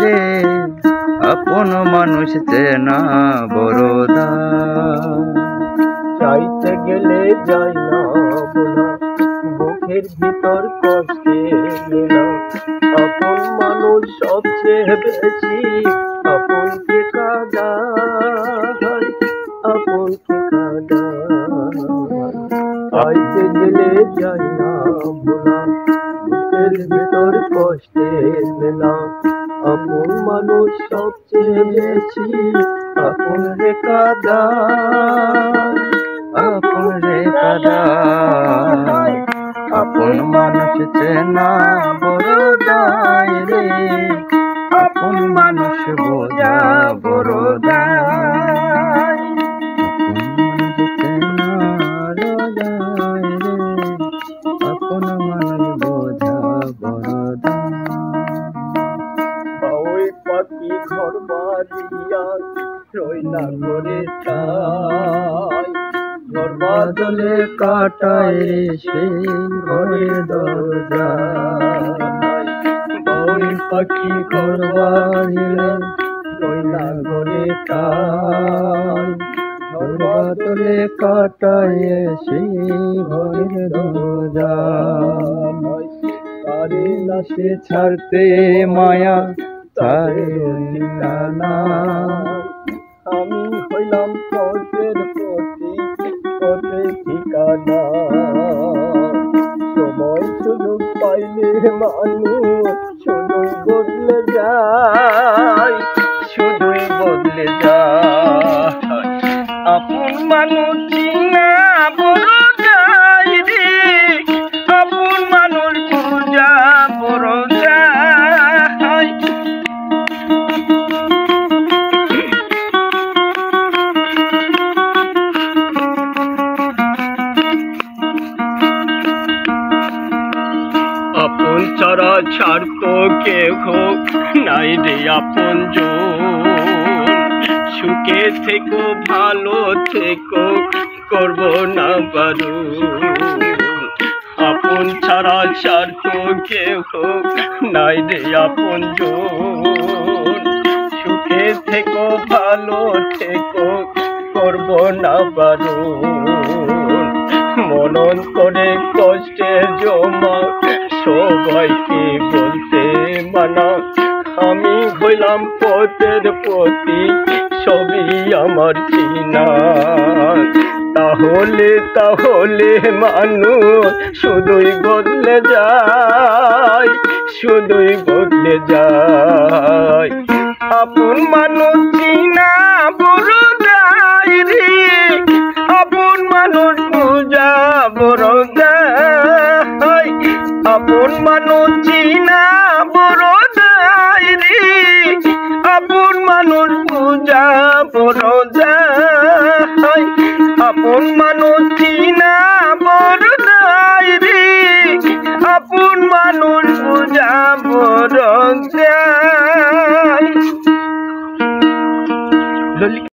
রে আপন মানুষ চেনা বড়দা, চাইতে গেলে যাই না বলা, বুকের ভিতর কষ্টে না। আপন মানুষ সবচেয়ে বেশি আপনকে কাঁদায়, আপনকে কাঁদায়। চাইতে গেলে যাই না বলা, বুকের ভিতর কষ্টে মেলা। আপন মানুষ সবচেয়ে বেশি আপন রে কাঁদায়, আপন রে কাদায়। আপন মানুষ চেনা বড়দাই রে, আপন মানুষ বোঝা বড়দাই। আপন মানুষ বোঝা বড়দাই। ওই পাখি ঘর বাঁধিয়া রইলা ঘরে ঠাই, ঘর বাদলে কাটায় রে সেই ঘরের দরজা। ওই পাখি ঘর বাঁধিলে রইলা ঘরে ঠাই, ঘর বাদলে কাটায় সেই ঘরের দরজা। তারে লাশে ছাড়তে মায়া তারে ঠিকানা, আমি হইলাম পথের প্রতি পথে ঠিকানা। সময় সুযোগ পাইলে মানুষ শুধুই বদলে যায়, শুধুই বদলে যায়। আপন মানুষ চিনা বড় যায় রে, আপন মানুষ বোঝা বড় যায়। আপন ছাড়া ছাড়ত কেহ নাই রে আপন জন, সুখে থেকো ভালো থেকো করব না বারণ। আপন ছাড়া ছাড়ত কেহ নাই রে আপন জন, সুখে থেকো ভালো থেকো করব না বারণ। মনন করে কষ্টে জমা সবাইকে বলতে মানা, আমি হইলাম পথের প্রতি সবই আমার চিনা। তাহলে তাহলে মানুষ শুধুই বদলে যায়, শুধুই বদলে যায়। আপন মানুষ চিনা বড় যায় রে, আপন মানুষ বোঝা বড় যায়। আপন মানুষ চিনা